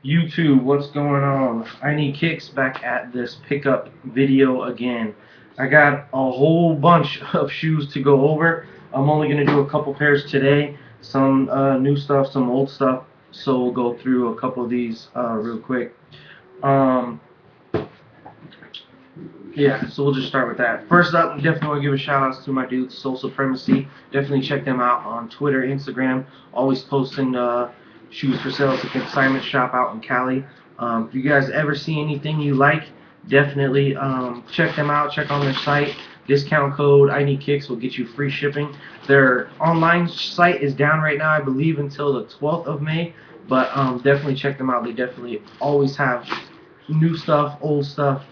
YouTube, what's going on? I need kicks back at this pickup video again. I got a whole bunch of shoes to go over. I'm only going to do a couple pairs today. Some new stuff, some old stuff. So we'll go through a couple of these real quick. Um, yeah, so we'll just start with that. First up, definitely want to give a shout out to my dudes, Soul Supremacy. Definitely check them out on Twitter, Instagram. Always posting shoes for sale at the consignment shop out in Cali. If you guys ever see anything you like, definitely check them out. Check on their site. Discount code I Need Kicks will get you free shipping. Their online site is down right now, I believe, until the 12th of May. But definitely check them out. They definitely always have new stuff, old stuff.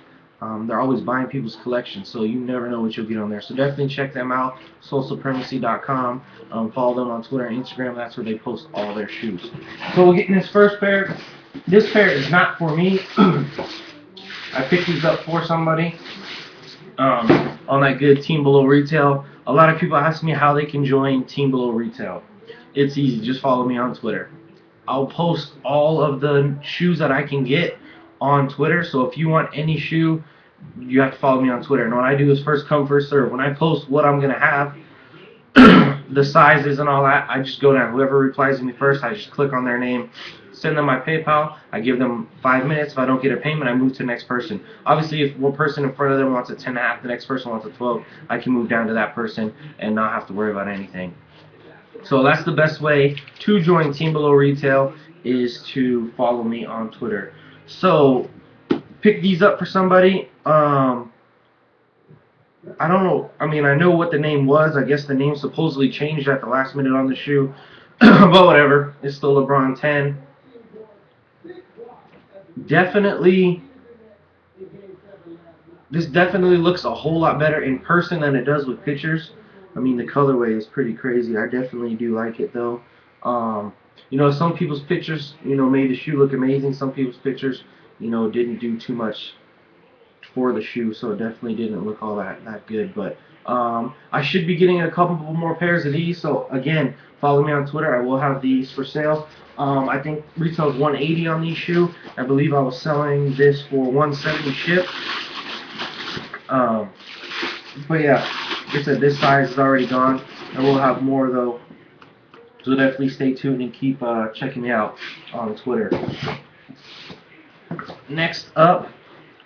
They're always buying people's collections, so you never know what you'll get on there. So definitely check them out, soulsupremacy.com. Follow them on Twitter and Instagram. That's where they post all their shoes. So we'll get in this first pair. This pair is not for me. I picked these up for somebody on that good Team Below Retail. A lot of people ask me how they can join Team Below Retail. It's easy. Just follow me on Twitter. I'll post all of the shoes that I can get on Twitter. So if you want any shoe, you have to follow me on Twitter. And what I do is first come, first serve. When I post what I'm going to have, the sizes and all that, I just go down. Whoever replies to me first, I just click on their name, send them my PayPal. I give them 5 minutes. If I don't get a payment, I move to the next person. Obviously, if one person in front of them wants a 10.5, the next person wants a 12, I can move down to that person and not have to worry about anything. So that's the best way to join Team Below Retail, is to follow me on Twitter. So pick these up for somebody. I don't know. I mean, I know what the name was. I guess the name supposedly changed at the last minute on the shoe. But whatever. It's still LeBron 10. This definitely looks a whole lot better in person than it does with pictures. I mean, the colorway is pretty crazy. I definitely do like it, though. Some people's pictures, made the shoe look amazing. Some people's pictures, didn't do too much for the shoe, so it definitely didn't look all that good. But I should be getting a couple more pairs of these. So again, follow me on Twitter. I will have these for sale. I think retail is $180 on these shoe. I believe I was selling this for $170 shipped. But yeah, like I said, this size is already gone. I will have more though. So definitely stay tuned and keep checking me out on Twitter. Next up,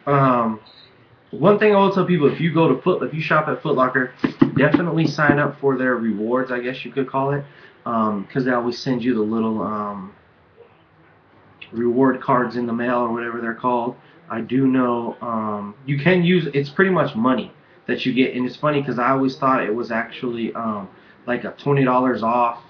one thing I will tell people: if you shop at Foot Locker, definitely sign up for their rewards, I guess you could call it, because they always send you the little reward cards in the mail or whatever they're called. I do know you can use. It's pretty much money that you get, and it's funny because I always thought it was actually like a $20 off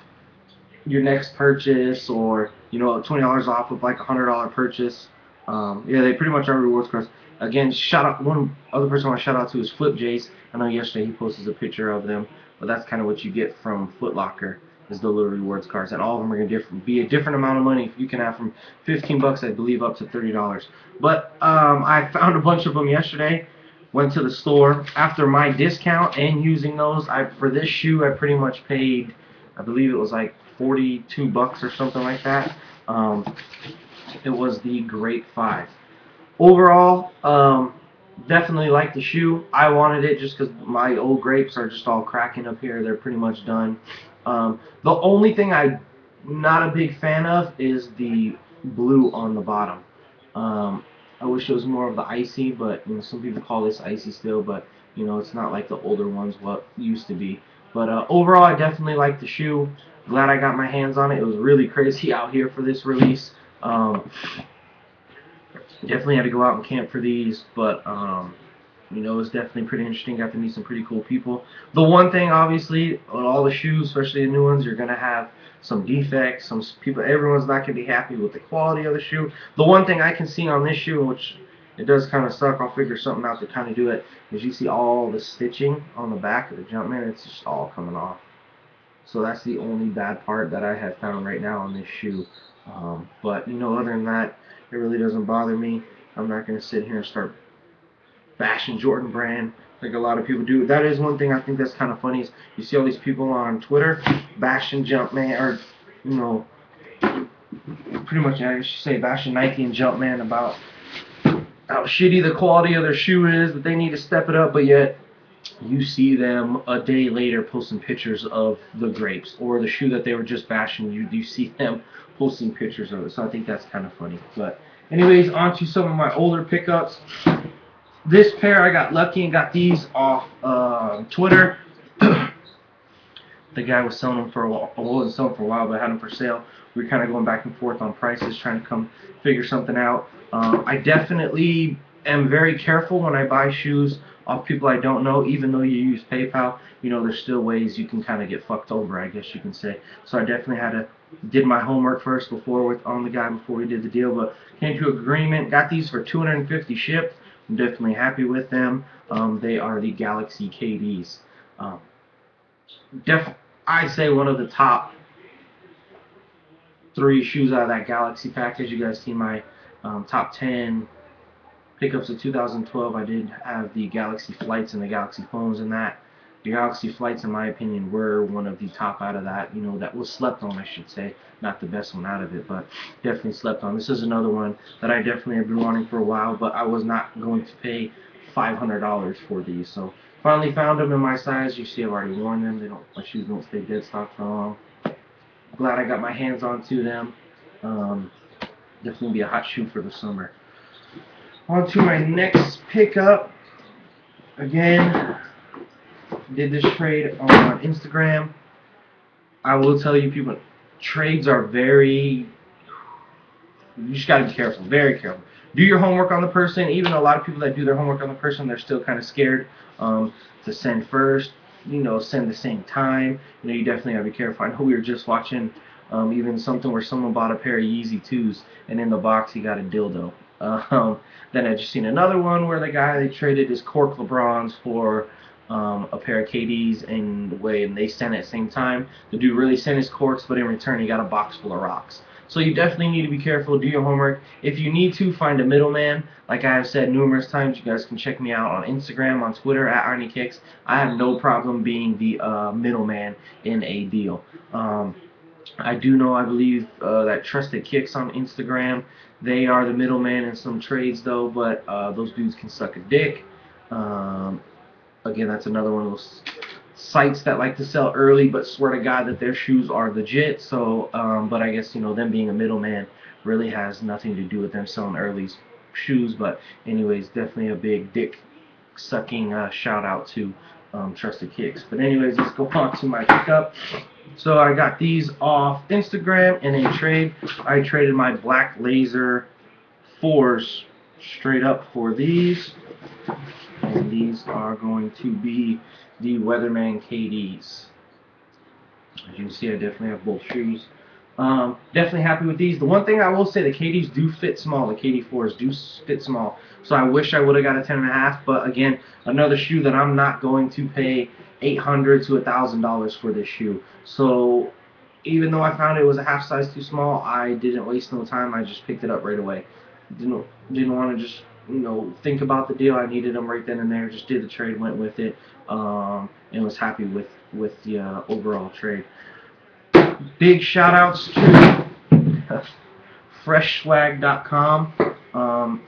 your next purchase, or $20 off of like $100 purchase. Yeah, they pretty much are rewards cards. Again, shout out, one other person I want to shout out to is Flip Jace. I know yesterday he posted a picture of them, but that's kind of what you get from Foot Locker, is the little rewards cards, and all of them are going to be a different amount of money. You can have from 15 bucks, I believe, up to $30. But I found a bunch of them yesterday. Went to the store after my discount and using those. For this shoe, I pretty much paid, I believe it was like 42 bucks or something like that. It was the Grape 5. Overall, definitely like the shoe. I wanted it just because my old grapes are just all cracking up here. They're pretty much done. The only thing I'm not a big fan of is the blue on the bottom. I wish it was more of the icy, but some people call this icy still, but it's not like the older ones what used to be. But overall, I definitely like the shoe. Glad I got my hands on it. It was really crazy out here for this release. Definitely had to go out and camp for these, but it was definitely pretty interesting. Got to meet some pretty cool people. The one thing, obviously, on all the shoes, especially the new ones, you're gonna have some defects. Some people, everyone's not gonna be happy with the quality of the shoe. The one thing I can see on this shoe, which it does kind of suck, I'll figure something out to kind of do it, is you see all the stitching on the back of the Jumpman. It's just all coming off. So that's the only bad part that I have found right now on this shoe. But other than that, it really doesn't bother me. I'm not going to sit here and start bashing Jordan Brand like a lot of people do. That is one thing I think that's kind of funny, is you see all these people on Twitter bashing Jumpman, or pretty much, I guess you say, bashing Nike and Jumpman about how shitty the quality of their shoe is, that they need to step it up, but yet you see them a day later posting pictures of the Grapes or the shoe that they were just bashing. You see them posting pictures of it, so I think that's kind of funny. But anyways, on to some of my older pickups. This pair I got lucky and got these off Twitter. The guy was selling them for a while. Well, wasn't selling for a while, but I had them for sale. We were kind of going back and forth on prices, trying to come figure something out. I definitely am very careful when I buy shoes off people I don't know. Even though you use PayPal, you know, there's still ways you can kind of get fucked over, I guess you can say. So I definitely did my homework first on the guy before we did the deal, but came to agreement. Got these for $250 shipped. I'm definitely happy with them. They are the Galaxy KDs. I say one of the top 3 shoes out of that Galaxy package. You guys see my top 10 pickups of 2012. I did have the Galaxy Flights and the Galaxy Phones in that. The Galaxy Flights, in my opinion, were one of the top out of that. You know, that was slept on, I should say. Not the best one out of it, but definitely slept on. This is another one that I definitely have been wanting for a while, but I was not going to pay $500 for these. So finally found them in my size. You see, I've already worn them. My shoes don't stay dead stock for long. Glad I got my hands onto them. Definitely be a hot shoe for the summer. On to my next pickup. Again, did this trade on Instagram. I will tell you, people, trades are you just gotta be careful, very careful. Do your homework on the person. Even a lot of people that do their homework on the person, they're still kind of scared to send first, you know, send the same time. You know, you definitely gotta be careful. I know we were just watching even something where someone bought a pair of Yeezy 2s, and in the box he got a dildo. Then I just seen another one where they traded his cork LeBrons for a pair of KDs, and they sent it at the same time. The dude really sent his corks, but in return he got a box full of rocks. So you definitely need to be careful. Do your homework. If you need to, find a middleman. Like I have said numerous times, you guys can check me out on Instagram, on Twitter, at IroneyKicks. I have no problem being the middleman in a deal. I do know, I believe, that Trusted Kicks on Instagram, they are the middleman in some trades, though, but those dudes can suck a dick. Again, that's another one of those sites that like to sell early, but swear to God that their shoes are legit. So, but I guess, you know, them being a middleman really has nothing to do with them selling early shoes. But anyways, definitely a big dick sucking shout out to Trusted Kicks. But anyways, let's go on to my pickup. So I got these off Instagram in a trade. I traded my black laser 4s straight up for these. And these are going to be the Weatherman KDs. As you can see, I definitely have both shoes. Definitely happy with these. The one thing I will say, the KDs do fit small. The KD4s do fit small. So I wish I would have got a 10.5. But again, another shoe that I'm not going to pay $800 to $1,000 for this shoe. So even though I found it was a half size too small, I didn't waste no time. I just picked it up right away. Didn't want to just, you know, think about the deal. I needed them right then and there. Just did the trade, went with it, and was happy with the overall trade. Big shout outs to freshswag.com.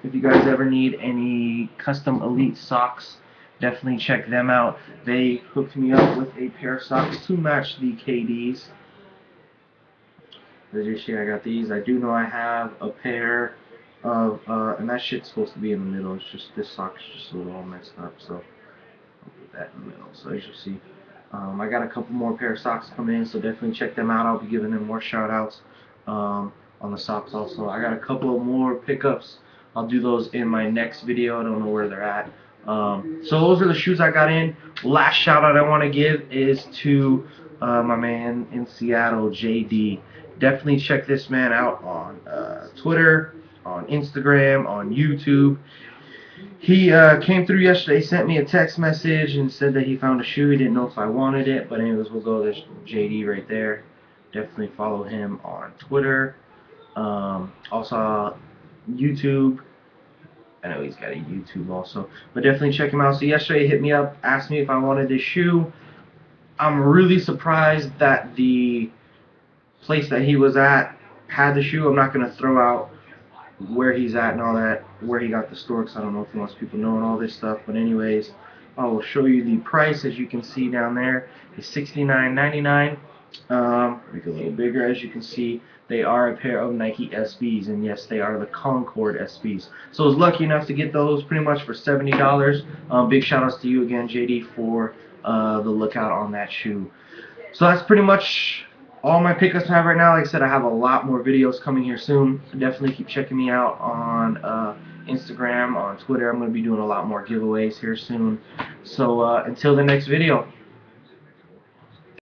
If you guys ever need any custom elite socks, definitely check them out. They hooked me up with a pair of socks to match the KDs. As you see, I got these. I do know I have a pair of, and that shit's supposed to be in the middle. It's just, this sock's just a little all messed up, so I'll put that in the middle. So as you see, I got a couple more pair of socks coming in, so definitely check them out. I'll be giving them more shout outs on the socks also. I got a couple of more pickups. I'll do those in my next video. I don't know where they're at. So those are the shoes I got in. Last shout out I want to give is to my man in Seattle, JD. Definitely check this man out on Twitter, on Instagram, on YouTube. He came through yesterday, sent me a text message and said that he found a shoe. He didn't know if I wanted it, but anyways, we'll go. There's JD right there. Definitely follow him on Twitter. Also YouTube. I know he's got a YouTube also, but definitely check him out. So yesterday he hit me up, asked me if I wanted this shoe. I'm really surprised that the place that he was at had the shoe. I'm not gonna throw out where he's at and all that, where he got the store, because I don't know if he wants people knowing all this stuff. But anyways, I will show you the price. As you can see down there, it's $69.99. Make it a little bigger. As you can see, they are a pair of Nike SBs, and yes, they are the Concord SBs. So I was lucky enough to get those pretty much for $70. Big shout outs to you again, JD, for the lookout on that shoe. So that's pretty much all my pickups I have right now. Like I said, I have a lot more videos coming here soon. Definitely keep checking me out on Instagram, on Twitter. I'm going to be doing a lot more giveaways here soon. So until the next video.